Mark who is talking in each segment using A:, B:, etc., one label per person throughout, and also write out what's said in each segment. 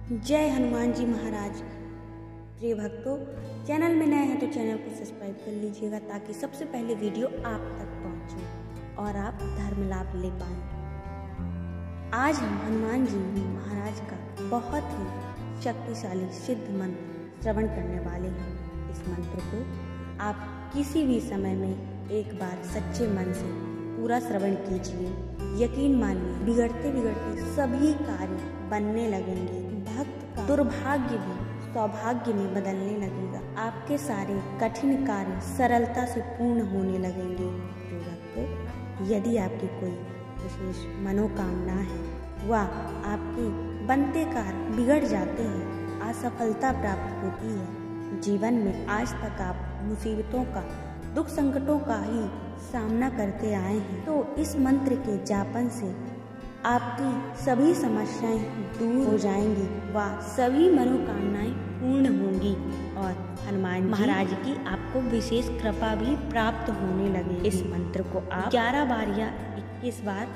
A: जय हनुमान जी महाराज। प्रिय भक्तों, चैनल में नए हैं तो चैनल को सब्सक्राइब कर लीजिएगा ताकि सबसे पहले वीडियो आप तक पहुंचे और आप धर्म लाभ ले पाएं। आज हम हनुमान जी महाराज का बहुत ही शक्तिशाली सिद्ध मंत्र श्रवण करने वाले हैं। इस मंत्र को आप किसी भी समय में एक बार सच्चे मन से पूरा श्रवण कीजिए। यकीन मानिए बिगड़ते बिगड़ते सभी कार्य बनने लगेंगे। भक्त का दुर्भाग्य भी सौभाग्य में बदलने लगेगा। आपके सारे कठिन कार्य सरलता से पूर्ण होने लगेंगे। तो भक्तों, यदि आपकी कोई विशेष मनोकामना है व आपके बनते कार्य बिगड़ जाते हैं, असफलता प्राप्त होती है, जीवन में आज तक आप मुसीबतों का दुख संकटों का ही सामना करते आए हैं, तो इस मंत्र के जापन से आपकी सभी समस्याएं दूर हो जाएंगी व सभी मनोकामनाएं पूर्ण होंगी और हनुमान महाराज की आपको विशेष कृपा भी प्राप्त होने लगे। इस मंत्र को आप 11 बार या 21 बार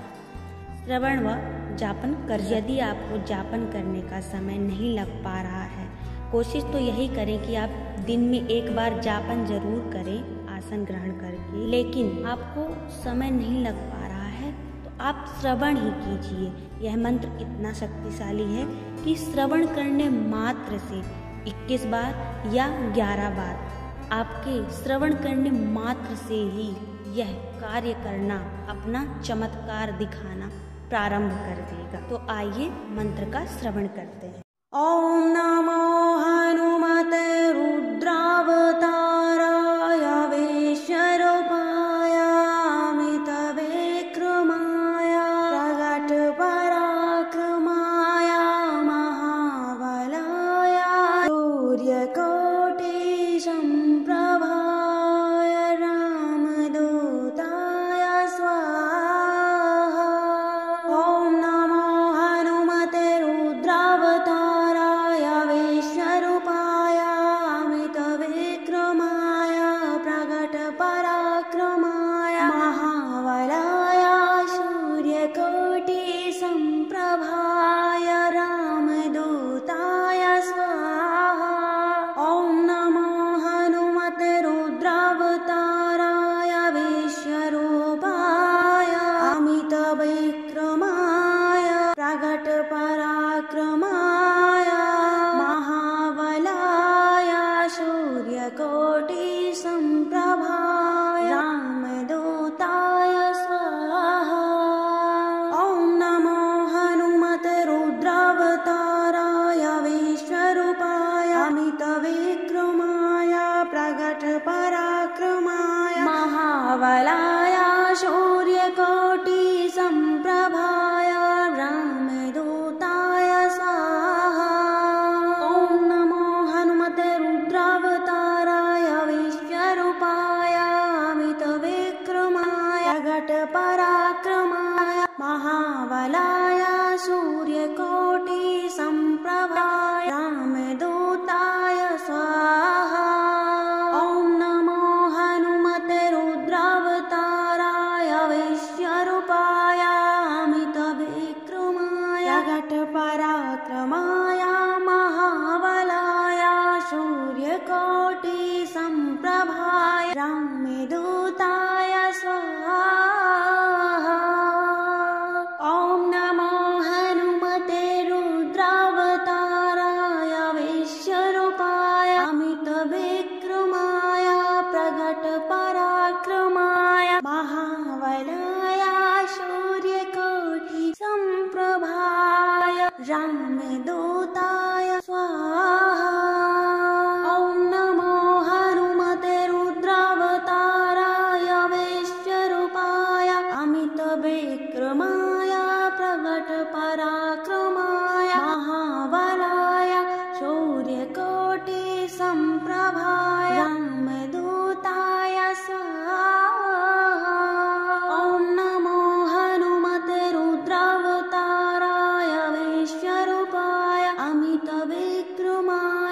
A: श्रवण व जापन कर। यदि आपको जापन करने का समय नहीं लग पा रहा है, कोशिश तो यही करें कि आप दिन में एक बार जापन जरूर करें आसन ग्रहण करके। लेकिन आपको समय नहीं लग पा रहा है तो आप श्रवण ही कीजिए। यह मंत्र इतना शक्तिशाली है कि श्रवण करने मात्र से 21 बार या 11 बार आपके श्रवण करने मात्र से ही यह कार्य करना, अपना चमत्कार दिखाना प्रारंभ कर देगा। तो आइए मंत्र का श्रवण करते हैं। ओम नमो हनुमते रुद्रावताराय वेश्यरूपाय अमितविक्रमाय प्रगट पराक्रमाय महाबलाय सूर्यकोटि संप्रभाय रामदूताय स्वाहा। ओम नमो हनुमते रुद्रावताराय वेश्यरूपाय अमितविक्रमाय प्रगट पराक्रमाय महाबलाय सूर्यकोटि संप्रभाय रामदूताय स्वाहा। ओम नमो हनुमते रुद्रावताराय वेश्यरूपाय अमितविक्रमाय प्रगट पराक्रमाय महाबलाय सूर्यकोटि संप्रभाय रामदूताय स्वाहा। ओम नमो हनुमते रुद्रावताराय वेश्यरूपाय अमितविक्रमाय प्रगट पराक्रमाय महाबलाय सूर्यकोटि संप्रभाय रामदूताय स्वाहा। ओम नमो हनुमते रुद्रावताराय वेश्यरूपाय अमितविक्रमाय प्रगट पराक्रमाय महाबलाय सूर्यकोटि संप्रभाय रामदूताय स्वाहा। ओम नमो हनुमते रुद्रावताराय वेश्यरूपाय अमितविक्रमाय प्रगट पराक्रमाय महाबलाय सूर्यकोटि संप्रभाय रामदूताय स्वाहा। ओम नमो हनुमते रुद्रावताराय वेश्यरूपाय अमितविक्रमाय प्रगट पराक्रमाय महाबलाय सूर्यकोटि संप्रभाय रामदूताय स्वाहा। ओम नमो हनुमते रुद्रावताराय वेश्यरूपाय अमितविक्रमाय प्रगट पराक्रमाय महाबलाय सूर्यकोटि संप्रभाय रामदूताय स्वाहा। ओम नमो हनुमते रुद्रावताराय वेश्यरूपाय अमितविक्रमाय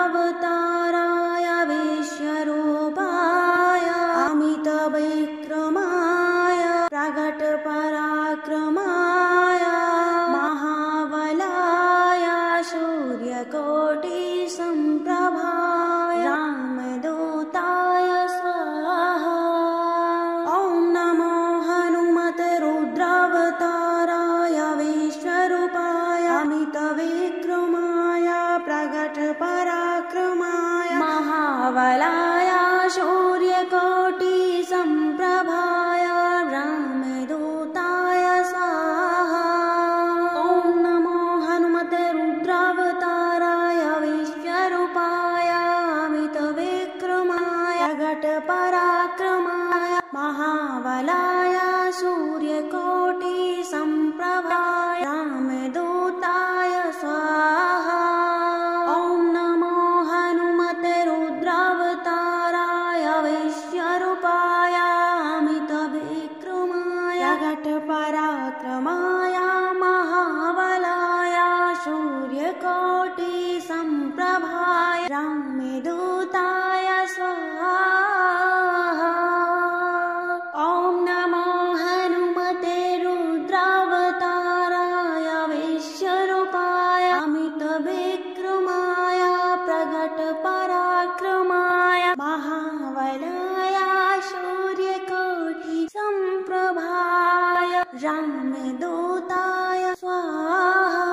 A: रुद्रावताराय विश्वरूपाय अमितविक्रमाय प्रकटपराक्रमाय महाबलाय सूर्यकोटिसम्प्रभाय रामदूताय स्वाहा। ॐ नमो हनुमते रुद्रावताराय विश्वरूपाय अमितविक्रमाय प्रकटपराक्रमाय महाबलाय सूर्यकोटिसम्प्रभाय रामदूताय स्वाहा। ॐ नमो हनुमते रुद्रावताराय विश्वरूपाय अमितविक्रमाय प्रकटपराक्रमाय महाबलाय सूर्यकोटिसम्प्रभाय रामदूताय स्वाहा। ॐ नमो हनुमते रुद्रावताराय विश्वरूपाय अमितविक्रमाय प्रकटपराक्रमाय महाबलाय सूर्यकोटिसम्प्रभाय रामदूताय स्वाहा। ॐ नमो हनुमते रुद्रावताराय विश्वरूपाय अमितविक्रमाय प्रकटपराक्रमाय महाबलाय सूर्यकोटिसम्प्रभाय रामदूताय स्वाहा।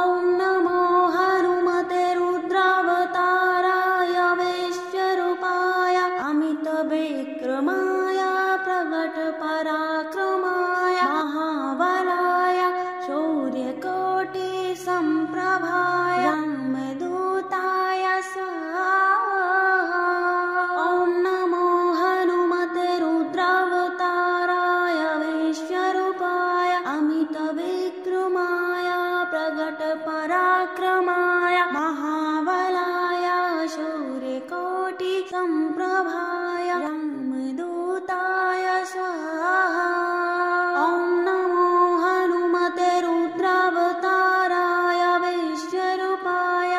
A: ॐ नमो हनुमते रुद्रावताराय विश्वरूपाय अमितविक्रमाय प्रकटपराक्रमाय महाबलाय सूर्यकोटिसम्प्रभाय रामदूताय स्वाहा। ॐ नमो हनुमते रुद्रावताराय विश्वरूपाय अमितविक्रमाय प्रकटपराक्रमाय महाबलाय सूर्यकोटिसम्प्रभाय रामदूताय स्वाहा। ॐ नमो हनुमते रुद्रावताराय विश्वरूपाय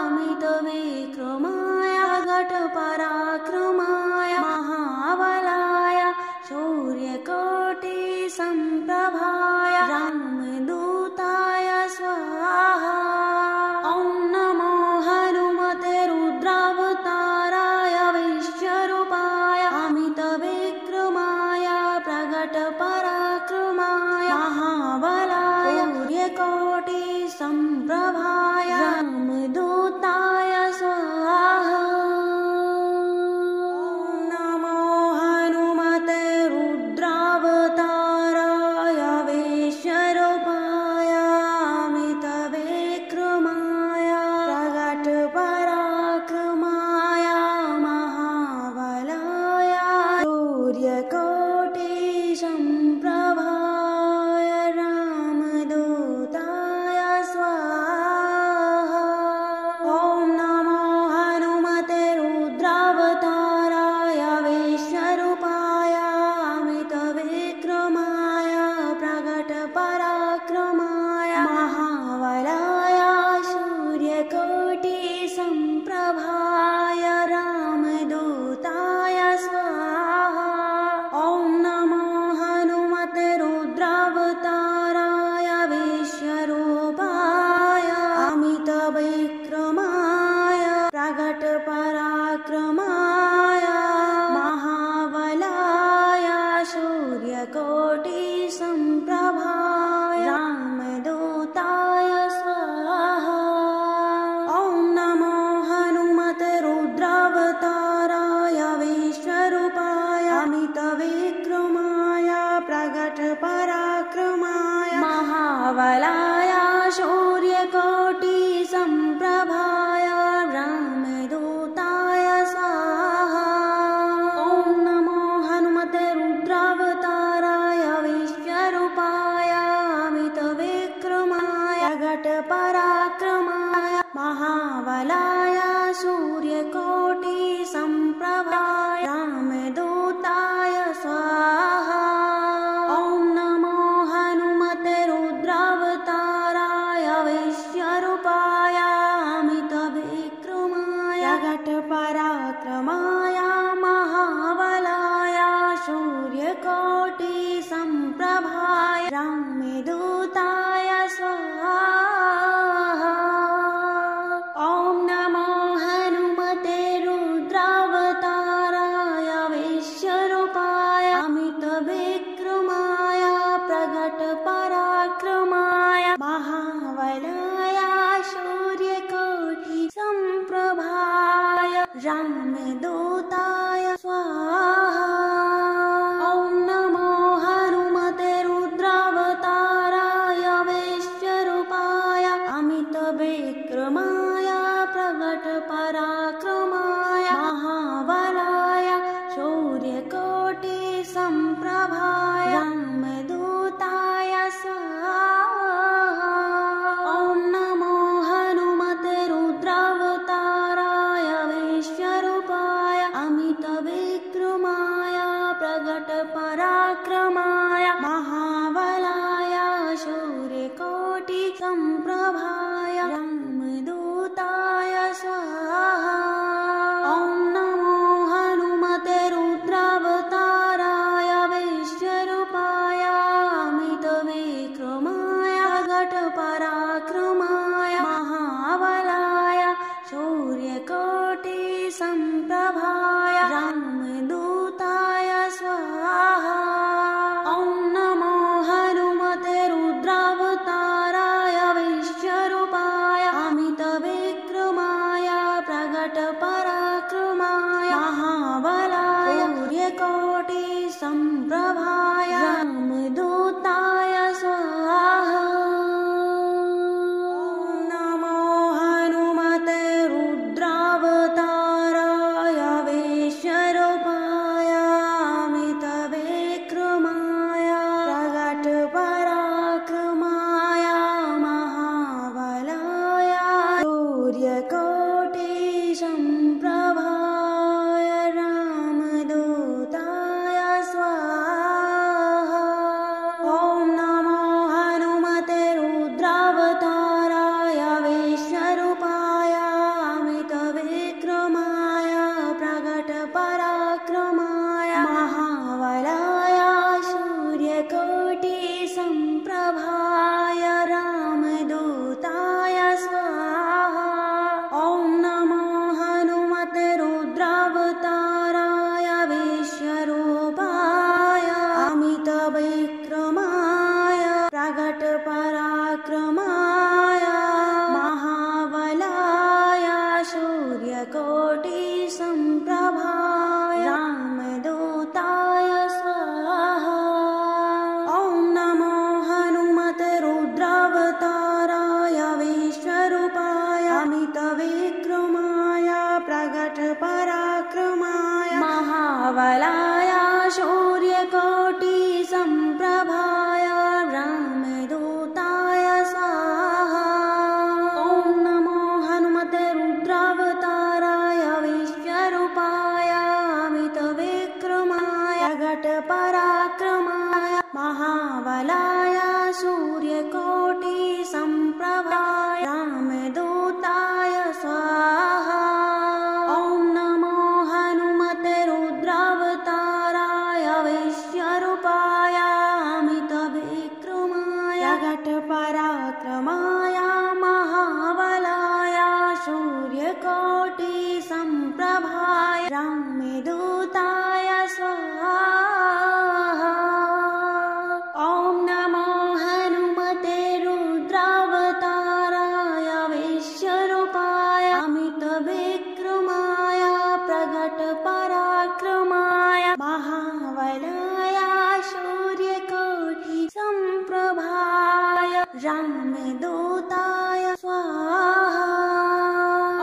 A: अमितविक्रमाय प्रकटपराक्रमाय महाबलाय सूर्यकोटिसम्प्रभाय रामदूताय स्वाहा। ॐ नमो हनुमते रुद्रावताराय विश्वरूपाय अमितविक्रमाय प्रकटपराक्रमाय महाबलाय सूर्यकोटिसम्प्रभाय रामदूताय स्वाहा। ॐ नमो हनुमते रुद्रावताराय विश्वरूपाय अमितविक्रमाय प्रकटपराक्रमाय महाबलाय सूर्यकोटिसम्प्रभाय रामदूताय स्वाहा। ॐ नमो हनुमते रुद्रावताराय विश्वरूपाय अमितविक्रमाय प्रकटपराक्रमाय महाबलाय सूर्यकोटिसम्प्रभाय रामदूताय स्वाहा। ॐ नमो हनुमते रुद्रावताराय विश्वरूपाय अमितविक्रमाय प्रकटपराक्रमाय महाबलाय सूर्यकोटिसम्प्रभाय रामदूताय स्वाहा। ॐ नमो हनुमते रुद्रावताराय विश्वरूपाय अमितविक्रमाय प्रकटपराक्रमाय महाबलाय सूर्यकोटिसम्प्रभाय रामदूताय स्वाहा। ॐ नमो हनुमते रुद्रावताराय विश्वरूपाय अमितविक्रमाय प्रकटपराक्रमाय महाबलाय सूर्यकोटिसम्प्रभाय रामदूताय स्वाहा। ॐ नमो हनुमते रुद्रावताराय विश्वरूपाय अमितविक्रमाय प्रगटपराक्रमाय महाबलाय सूर्यकोटिसम्प्रभाय रामदूताय स्वाहा। ॐ नमो हनुमते रुद्रावताराय विश्वरूपाय अमितविक्रमाय प्रगटपराक्रमाय महाबलाय सूर्यकोटिसम्प्रभाय रामदूताय स्वाहा। ॐ नमो हनुमते रुद्रावताराय विश्वरूपाय अमितविक्रमाय प्रगटपराक्रमाय महाबलाय सूर्यकोटिसम्प्रभाय रामदूताय स्वाहा। ॐ नमो हनुमते रुद्रावताराय विश्वरूपाय अमितविक्रमाय प्रगटपराक्रमाय महाबलाय सूर्यकोटिसम्प्रभाय रामदूताय स्वाहा। ॐ नमो हनुमते रुद्रावताराय विश्वरूपाय अमितविक्रमाय प्रगटपराक्रमाय महाबलाय सूर्यकोटिसम्प्रभाय रामदूताय स्वाहा। ॐ नमो हनुमते रुद्रावताराय विश्वरूपाय अमितविक्रमाय प्रगटपराक्रमाय महाबलाय सूर्यकोटिसम्प्रभाय रामदूताय स्वाहा। नमो हनुमते रुद्रावताराय विश्वरूपाय अमितविक्रमाय प्रगटपराक्रमाय महाबलाय सूर्यकोटिसम्प्रभाय रामदूताय स्वाहा। ॐ नमो हनुमते रुद्रावताराय विश्वरूपाय अमितविक्रमाय प्रगटपराक्रमाय महाबलाय सूर्यकोटिसम्प्रभाय रामदूताय स्वाहा। ॐ नमो हनुमते रुद्रावताराय विश्वरूपाय अमितविक्रमाय प्रगटपराक्रमाय महाबलाय सूर्यकोटिसम्प्रभाय रामदूताय स्वाहा। ॐ नमो हनुमते रुद्रावताराय विश्वरूपाय अमितविक्रमाय प्रगटपराक्रमाय महाबलाय सूर्यकोटिसम्प्रभाय रामदूताय स्वाहा। ॐ नमो हनुमते रुद्रावताराय विश्वरूपाय अमितविक्रमाय प्रगटपराक्रमाय महाबलाय सूर्यकोटिसम्प्रभाय रामदूताय स्वाहा। ॐ नमो हनुमते रुद्रावताराय विश्वरूपाय अमितविक्रमाय प्रगटपराक्रमाय महाबलाय सूर्यकोटिसम्प्रभाय रामदूताय स्वाहा। ॐ नमो हनुमते रुद्रावताराय विश्वरूपाय अमितविक्रमाय प्रगटपराक्रमाय महाबलाय सूर्यकोटिसम्प्रभाय रामदूताय स्वाहा।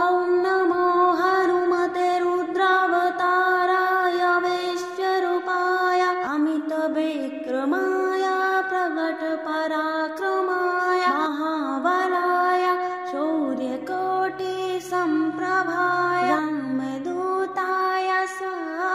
A: ॐ नमो हनुमते रुद्रावताराय विश्वरूपाय अमितविक्रमाय प्रगटपराक्रमाय महाबलाय सूर्यकोटिसम्प्रभाय रामदूताय स्वाहा।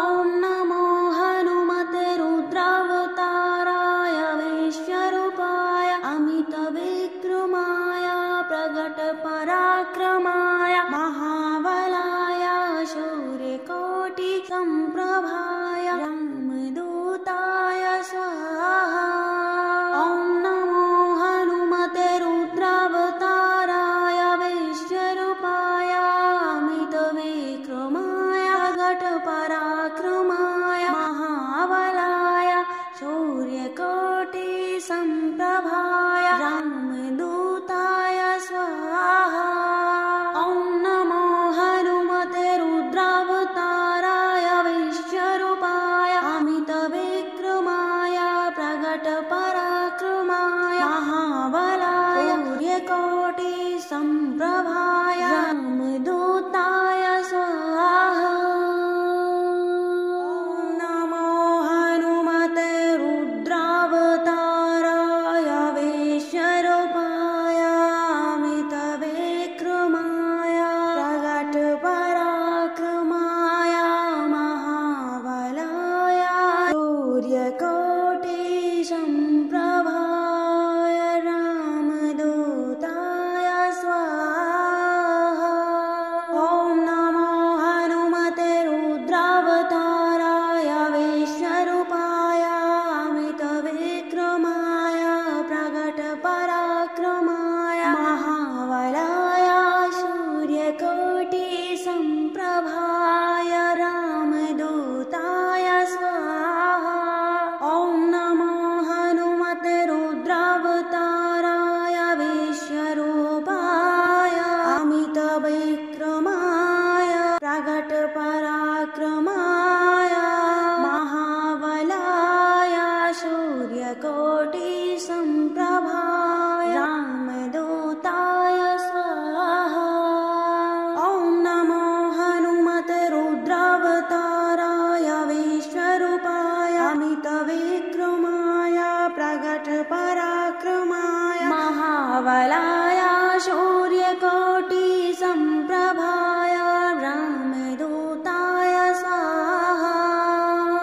A: ॐ नमो हनुमते रुद्रावताराय विश्वरूपाय अमितविक्रमाय प्रगटपराक्रमाय संप्रभाय रामदूताय स्वाहा। नमो हनुमते रुद्रावताराय विश्वरूपाय अमितविक्रमाय प्रकटपराक्रमाय महाबलाय सूर्यकोटिसम्प्रभाय रामदूताय स्वाहा। ॐ नमो हनुमते रुद्रावताराय विश्वरूपाय अमितविक्रमाय प्रकटपराक्रमाय महाबलाय सूर्यकोटिसम्प्रभाय रामदूताय स्वाहा। ॐ नमो हनुमते रुद्रावताराय विश्वरूपाय अमितविक्रमाय प्रकटपराक्रमाय महाबलाय सूर्यकोटिसम्प्रभाय रामदूताय स्वाहा। ॐ नमो हनुमते रुद्रावताराय विश्वरूपाय अमितविक्रमाय प्रकटपराक्रमाय महाबलाय सूर्यकोटिसम्प्रभाय रामदूताय स्वाहा।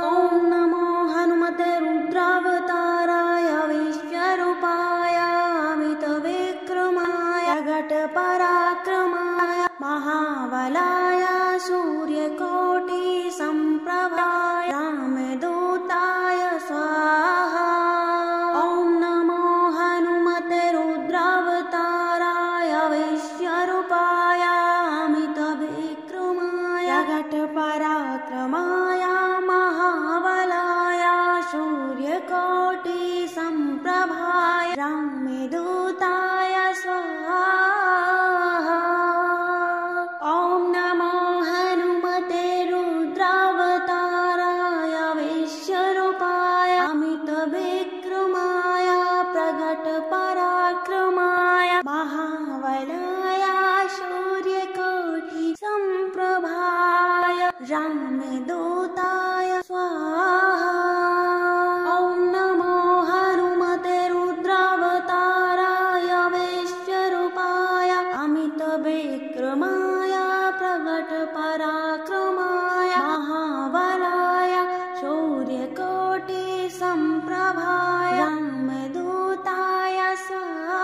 A: ॐ नमो हनुमते रुद्रावताराय विश्वरूपाय अमितविक्रमाय प्रकटपराक्रमाय महाबलाय सूर्यकोटिसम्प्रभाय रामदूताय स्वाहा। ॐ नमो हनुमते रुद्रावताराय विश्वरूपाय अमितविक्रमाय प्रकटपराक्रमाय महाबलाय सूर्यकोटिसम्प्रभाय रामदूताय स्वाहा। ॐ नमो हनुमते रुद्रावताराय विश्वरूपाय अमितविक्रमाय प्रकटपराक्रमाय महाबलाय सूर्यकोटिसम्प्रभाय रामदूताय स्वाहा। ॐ नमो हनुमते रुद्रावताराय विश्वरूपाय अमितविक्रमाय प्रकटपराक्रमाय महाबलाय सूर्यकोटिसम्प्रभाय रामदूताय स्वाहा।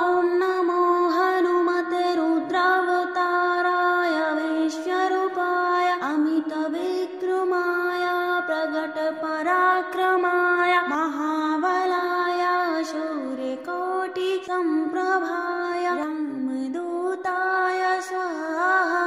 A: ॐ नमो हनुमते रुद्रावताराय विश्वरूपाय अमितविक्रमाय प्रकटपराक्रमाय महाबलाय सूर्यकोटिसम्प्रभाय रामदूताय स्वाहा।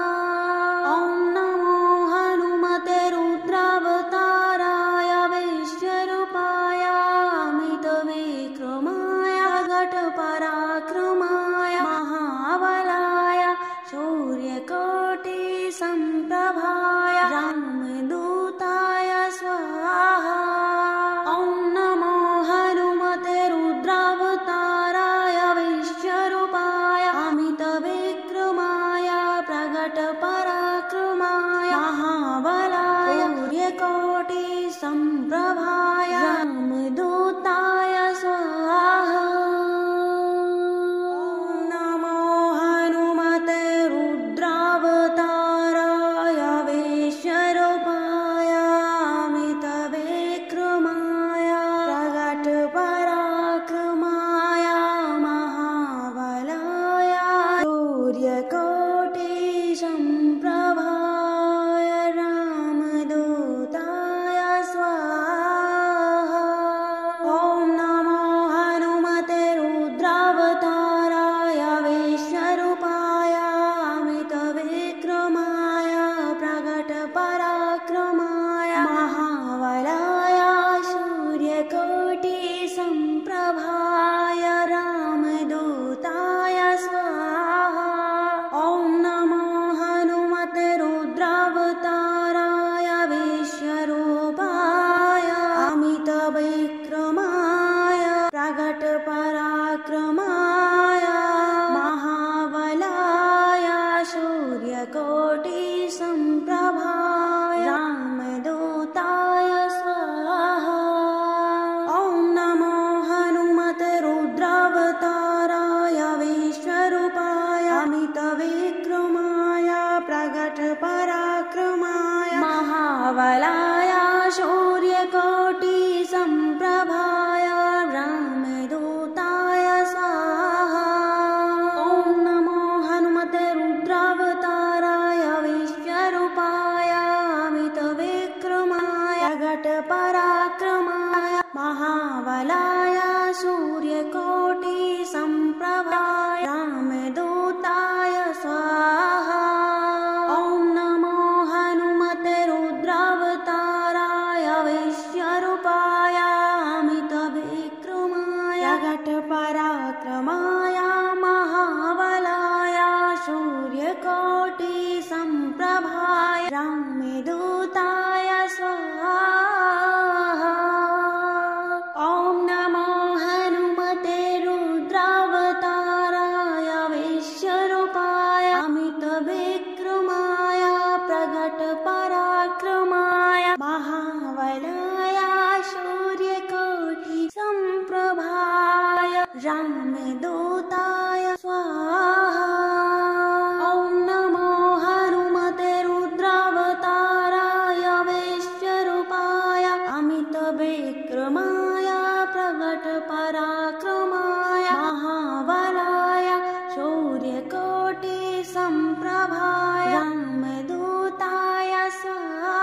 A: संप्रभाय रामदूताय स्वाहा।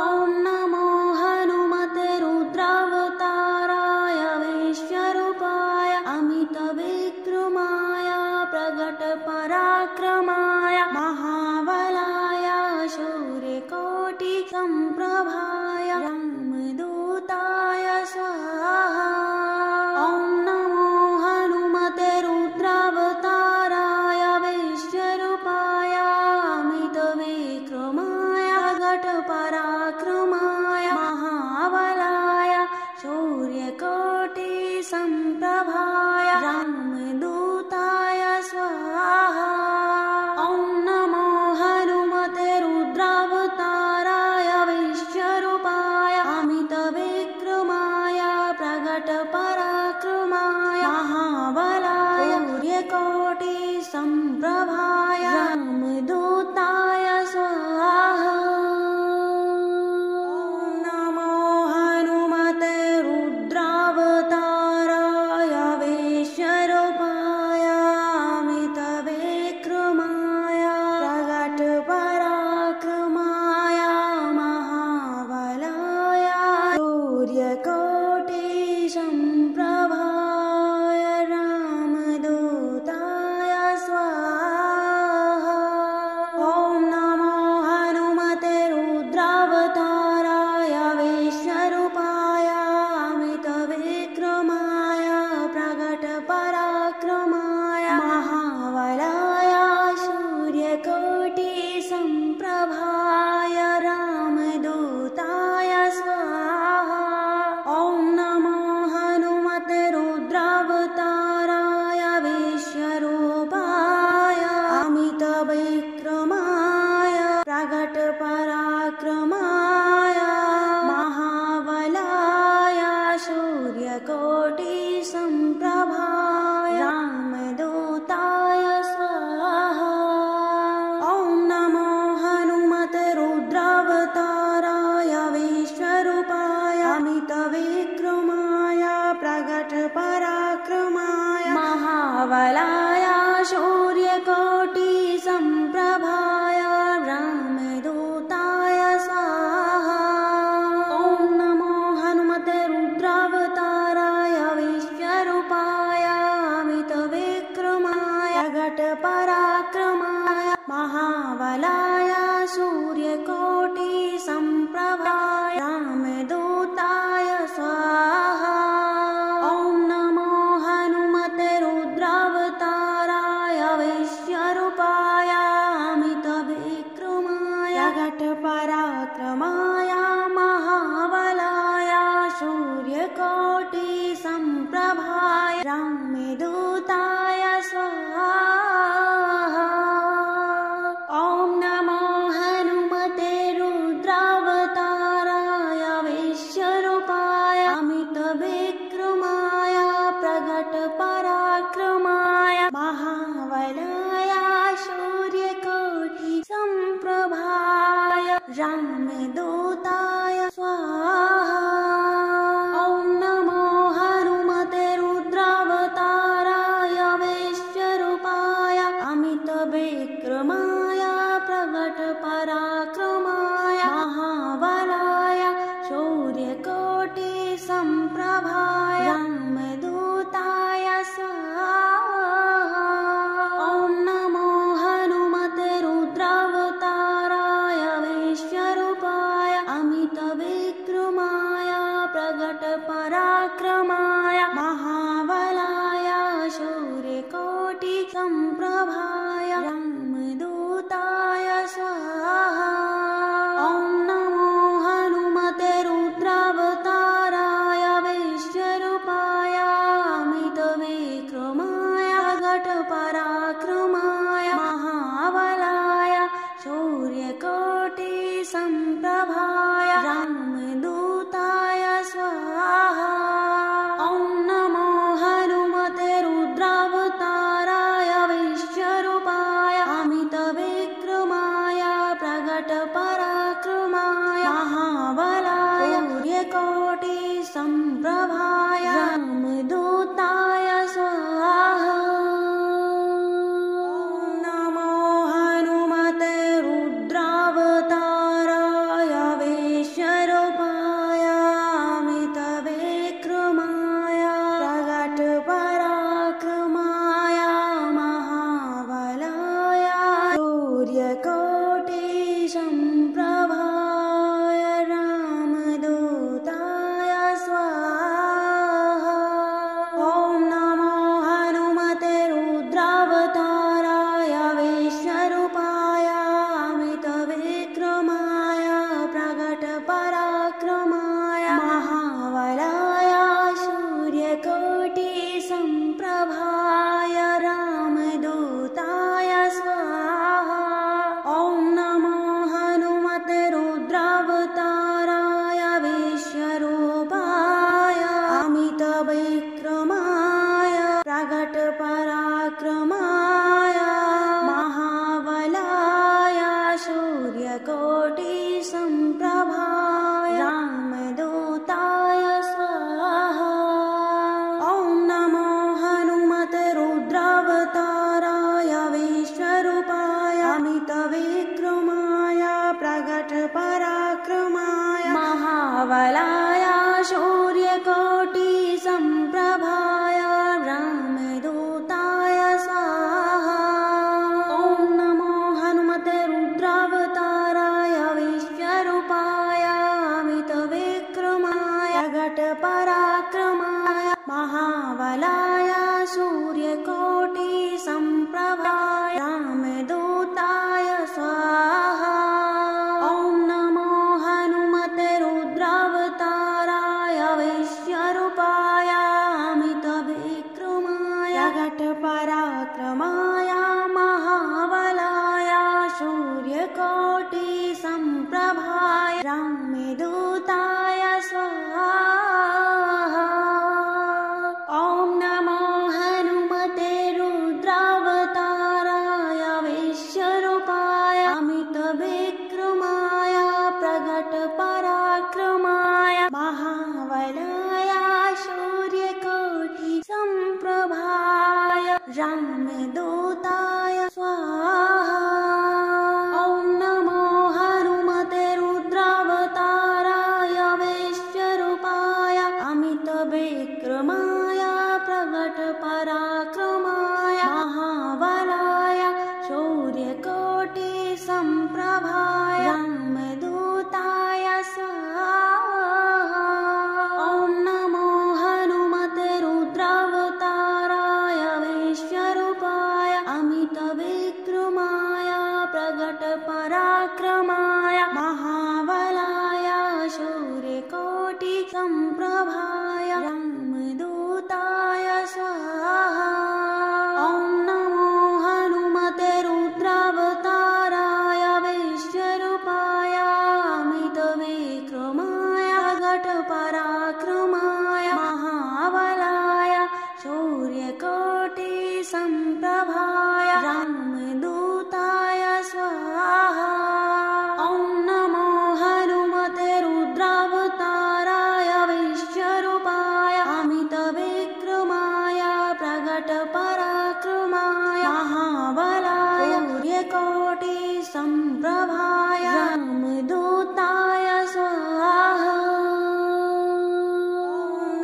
A: ॐ नमो हनुमते रुद्रावताराय विश्वरूपाय अमितविक्रमाय प्रकटपराक्रमाय महाबलाय सूर्यकोटि संप्रभाय रामदूताय स्वाहा। ॐ नमो हनुमते रुद्रावताराय विश्वरूपाय अमितविक्रमाय प्रकटपराक्रमाय महाबलाय सूर्यकोटि संप्रभाय रामदूताय स्वाहा। ॐ नमो हनुमते रुद्रावताराय विश्वरूपाय अमितविक्रमाय प्रकटपराक्रमाय महाबलाय सूर्यकोटि संप्रभाय रामदूताय स्वाहा। ॐ नमो हनुमते रुद्रावताराय विश्वरूपाय अमितविक्रमाय प्रकटपराक्रमाय महाबलाय सूर्यकोटि संप्रभाय रामदूताय स्वाहा। ॐ नमो हनुमते रुद्रावताराय विश्वरूपाय अमितविक्रमाय प्रकटपराक्रमाय महाबलाय सूर्यकोटि संप्रभाय रामदूताय स्वाहा। ॐ नमो हनुमते रुद्रावताराय विश्वरूपाय अमितविक्रमाय प्रकटपराक्रमाय महाबलाय सूर्यकोटि संप्रभाय रामदूताय स्वाहा। ॐ नमो हनुमते रुद्रावताराय विश्वरूपाय अमितविक्रमाय प्रकटपराक्रमाय महाबलाय सूर्यकोटि संप्रभाय रामदूताय स्वाहा। ॐ नमो हनुमते रुद्रावताराय विश्वरूपाय अमितविक्रमाय प्रकटपराक्रमाय महाबलाय सूर्यकोटि संप्रभाय रामदूताय स्वाहा। ॐ नमो हनुमते रुद्रावताराय विश्वरूपाय अमितविक्रमाय प्रकटपराक्रमाय महाबलाय सूर्यकोटि संप्रभाय रामदूताय स्वाहा। ॐ नमो हनुमते रुद्रावताराय विश्वरूपाय अमितविक्रमाय प्रकटपराक्रमाय महाबलाय सूर्यकोटि संप्रभाय रामदूताय स्वाहा। ॐ नमो हनुमते रुद्रावताराय विश्वरूपाय अमितविक्रमाय प्रकटपराक्रमाय महाबलाय सूर्यकोटि संप्रभाय रामदूताय स्वाहा। ॐ नमो हनुमते रुद्रावताराय विश्वरूपाय अमितविक्रमाय प्रकटपराक्रमाय महाबलाय सूर्यकोटि संप्रभाय रामदूताय स्वाहा। ॐ नमो हनुमते रुद्रावताराय विश्वरूपाय अमितविक्रमाय प्रकटपराक्रमाय महाबलाय सूर्यकोटि संप्रभाय रामदूताय स्वाहा। ॐ नमो हनुमते रुद्रावताराय विश्वरूपाय अमितविक्रमाय प्रकटपराक्रमाय महाबलाय सूर्यकोटि संप्रभाय रामदूताय स्वाहा। पराक्रमाय महाबलाय सूर्यकोटिसम्प्रभाय रामदूताय स्वाहा। ॐ नमो हनुमते रुद्रावताराय विश्वरूपाय अमितविक्रमाय प्रकटपराक्रमाय महाबलाय सूर्यकोटिसम्प्रभाय रामदूताय स्वाहा। ॐ नमो हनुमते रुद्रावताराय विश्वरूपाय अमितविक्रमाय प्रकटपराक्रमाय महाबलाय सूर्यकोटिसम्प्रभाय रामदूताय स्वाहा। ॐ नमो हनुमते रुद्रावताराय विश्वरूपाय अमितविक्रमाय प्रकटपराक्रमाय महाबलाय सूर्यकोटिसम्प्रभाय रामदूताय स्वाहा। ॐ नमो हनुमते रुद्रावताराय विश्वरूपाय अमितविक्रमाय प्रकटपराक्रमाय महाबलाय सूर्यकोटिसम्प्रभाय रामदूताय स्वाहा। ॐ नमो हनुमते रुद्रावताराय विश्वरूपाय अमितविक्रमाय प्रकटपराक्रमाय महाबलाय सूर्यकोटिसम्प्रभाय रामदूताय स्वाहा।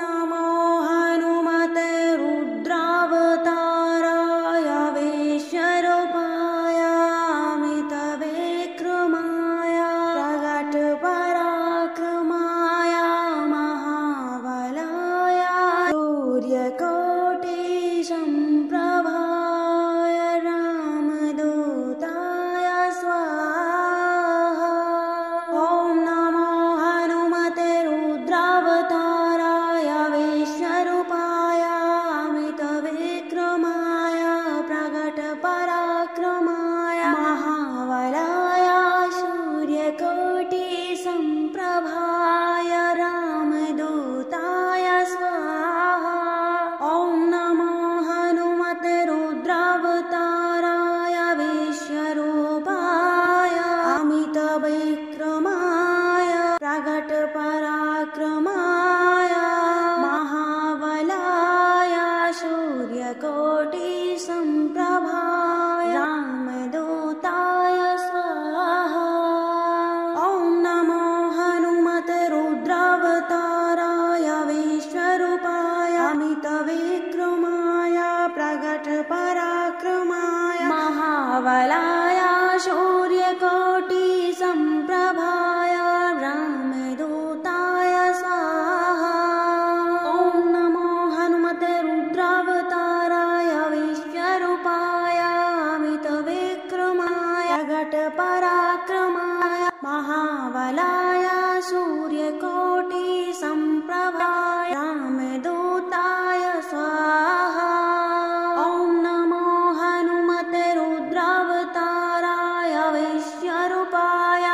A: नमो हनुमते रुद्रावताराय विश्वरूपाय अमितविक्रमाय प्रकटपराक्रमाय महाबलाय सूर्यकोटिसम्प्रभाय रामदूताय स्वाहा। ॐ नमो हनुमते रुद्रावताराय विश्वरूपाय अमितविक्रमाय प्रकटपराक्रमाय महाबलाय सूर्यकोटिसम्प्रभाय रामदूताय स्वाहा। ॐ नमो हनुमते रुद्रावताराय विश्वरूपाय अमितविक्रमाय प्रकटपराक्रमाय महाबलाय सूर्यकोटिसम्प्रभाय रामदूताय स्वाहा। ॐ नमो हनुमते रुद्रावताराय विश्वरूपाय अमितविक्रमाय प्रकटपराक्रमाय महाबलाय सूर्यकोटिसम्प्रभाय रामदूताय स्वाहा। ॐ नमो हनुमते रुद्रावताराय विश्वरूपाय अमितविक्रमाय प्रकटपराक्रमाय महाबलाय सूर्यकोटिसम्प्रभाय रामदूताय स्वाहा। ॐ नमो हनुमते रुद्रावताराय विश्वरूपाय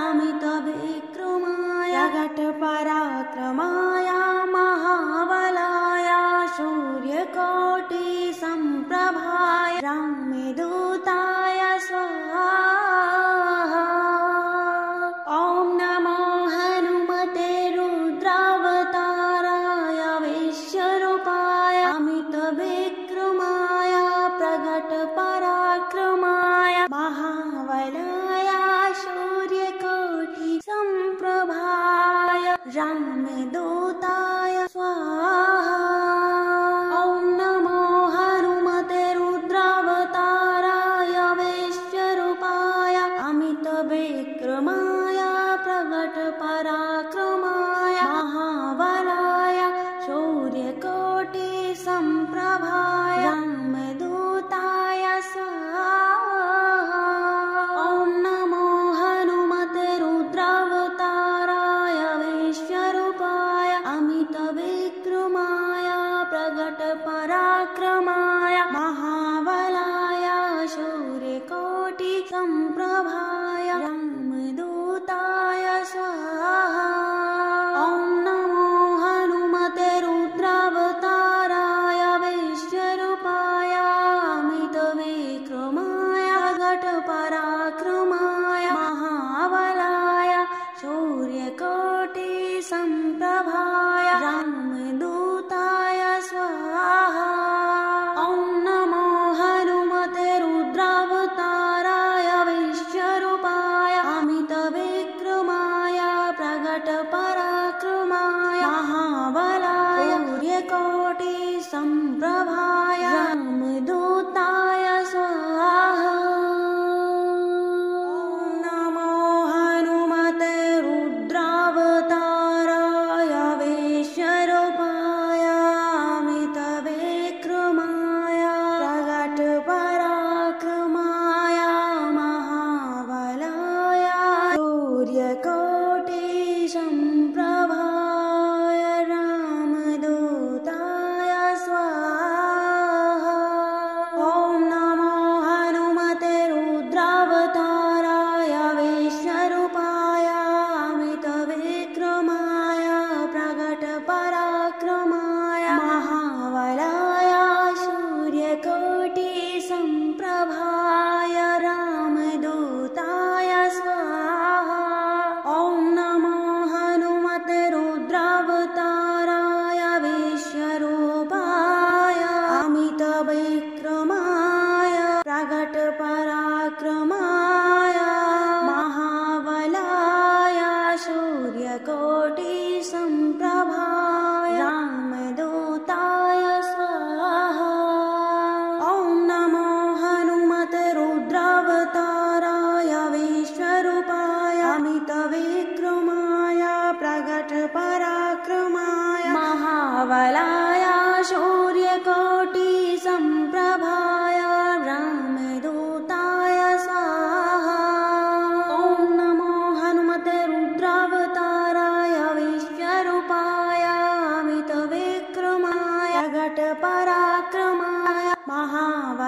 A: अमितविक्रमाय प्रकटपराक्रमाय महाबलाय सूर्यकोटिसम्प्रभाय रामदूताय स्वाहा। ॐ नमो हनुमते रुद्रावताराय विश्वरूपाय अमितविक्रमाय प्रकटपराक्रमाय महाबलाय सूर्यकोटिसम्प्रभाय रामदूताय स्वाहा। ॐ नमो हनुमते रुद्रावताराय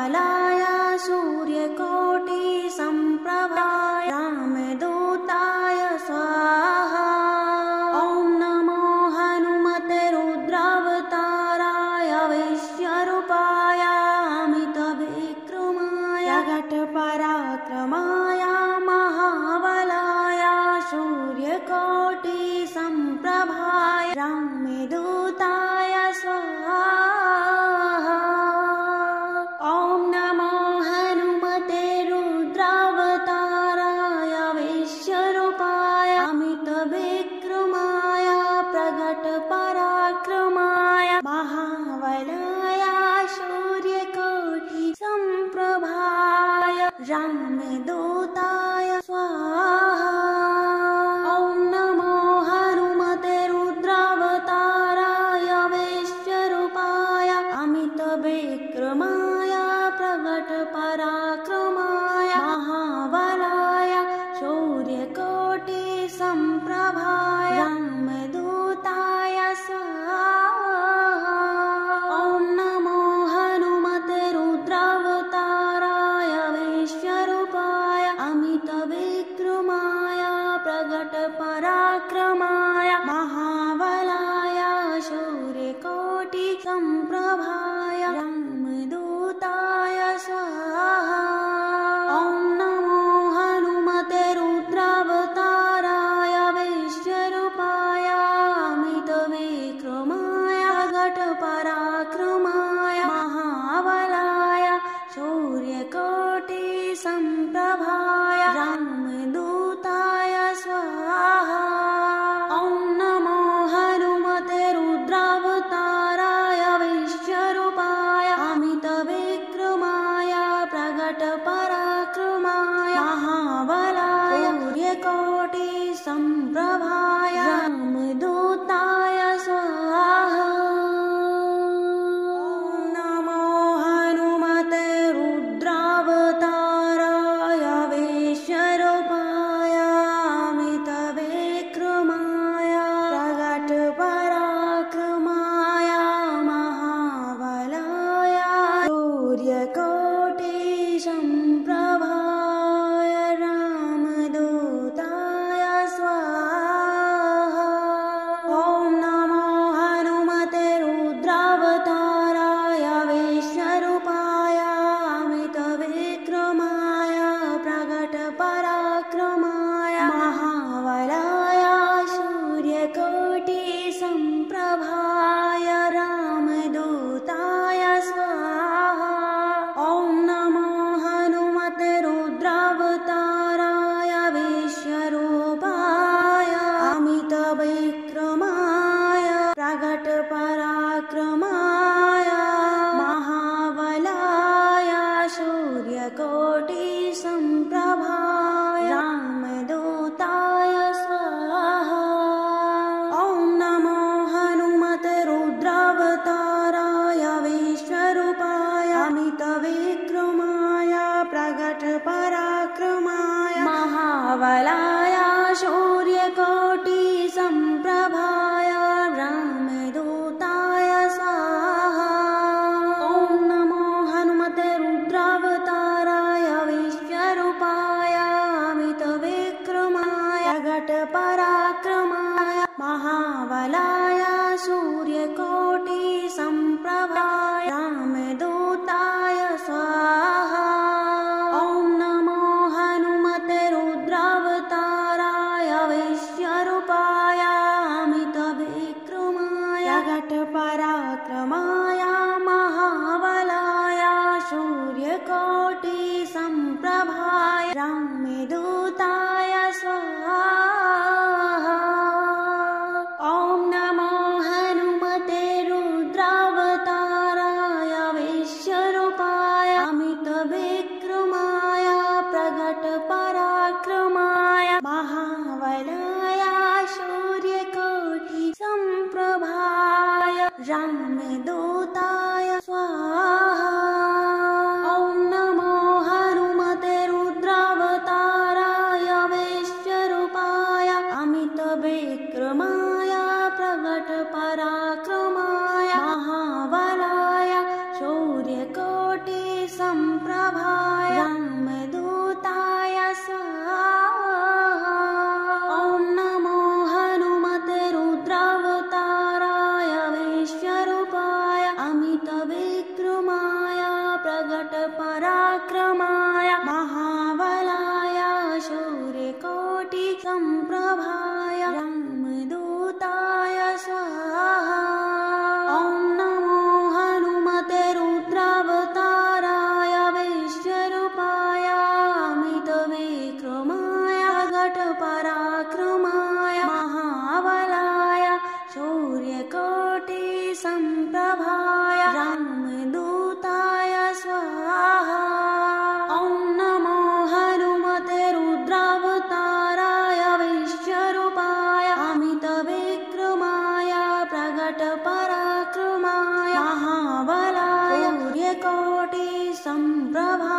A: महाबलाय सूर्यकोटि संप्रभाय रामदूताय स्वाहा। ॐ नमो हनुमते रुद्रावताराय विश्वरूपाय अमितविक्रमाय घटपराक्रमाय महाबलाय सूर्यकोटि संप्रभाय रामदूताय स्वाहा। ॐ नमो हनुमते रुद्रावताराय विश्वरूपाय अमितविक्रमाय प्रकटपराक्रमाय महाबलाय सूर्यकोटि संप्रभाय रामदूताय स्वाहा। ॐ नमो हनुमते रुद्रावताराय विश्वरूपाय अमितविक्रमाय प्रकटपराक्रमाय महाबलाय सूर्यकोटि संप्रभाय रामदूताय स्वाहा। ॐ नमो हनुमते रुद्रावताराय विश्वरूपाय अमितविक्रमाय प्रकटपराक्रमाय महाबलाय सूर्यकोटि संप्रभाय रामदूताय स्वाहा। ॐ नमो हनुमते रुद्रावताराय विश्वरूपाय अमितविक्रमाय प्रकटपराक्रमाय महाबलाय सूर्यकोटि संप्रभाय रामदूताय स्वाहा। ॐ नमो हनुमते रुद्रावताराय विश्वरूपाय अमितविक्रमाय प्रकटपराक्रमाय महाबलाय सूर्यकोटि संप्रभाय रामदूताय स्वाहा। ॐ नमो हनुमते रुद्रावताराय विश्वरूपाय अमितविक्रमाय प्रकटपराक्रमाय महाबलाय सूर्यकोटि संप्रभाय रामदूताय स्वाहा। ॐ नमो हनुमते रुद्रावताराय विश्वरूपाय अमितविक्रमाय प्रकटपराक्रमाय महाबलाय सूर्यकोटि संप्रभाय रामदूताय स्वाहा। ॐ नमो हनुमते रुद्रावताराय विश्वरूपाय अमितविक्रमाय प्रकटपराक्रमाय महाबलाय सूर्यकोटि संप्रभाय रामदूताय स्वाहा। ॐ नमो हनुमते रुद्रावताराय विश्वरूपाय अमितविक्रमाय प्रकटपराक्रमाय महाबलाय सूर्यकोटि संप्रभाय रामदूताय स्वाहा। ॐ नमो हनुमते रुद्रावताराय विश्वरूपाय अमितविक्रमाय प्रकटपराक्रमाय महाबलाय सूर्यकोटि संप्रभाय रामदूताय स्वाहा। ॐ नमो हनुमते रुद्रावताराय विश्वरूपाय अमितविक्रमाय प्रकटपराक्रमाय महाबलाय सूर्यकोटि संप्रभाय रामदूताय स्वाहा। ॐ नमो हनुमते रुद्रावताराय विश्वरूपाय अमितविक्रमाय प्रकटपराक्रमाय महाबलाय सूर्यकोटि संप्रभाय रामदूताय स्वाहा। ॐ नमो हनुमते रुद्रावताराय संप्रभाय रामदूताय स्वाहा। ॐ नमो हनुमते रुद्रावताराय विश्वरूपाय अमितविक्रमाय प्रकटपराक्रमाय महाबलाय सूर्यकोटि संप्रभाय रामदूताय स्वाहा। ॐ नमो हनुमते रुद्रावताराय विश्वरूपाय अमितविक्रमाय प्रकटपराक्रमाय महाबलाय सूर्यकोटि संप्रभाय रामदूताय स्वाहा। ॐ नमो हनुमते रुद्रावताराय विश्वरूपाय अमितविक्रमाय प्रकटपराक्रमाय महाबलाय सूर्यकोटि संप्रभाय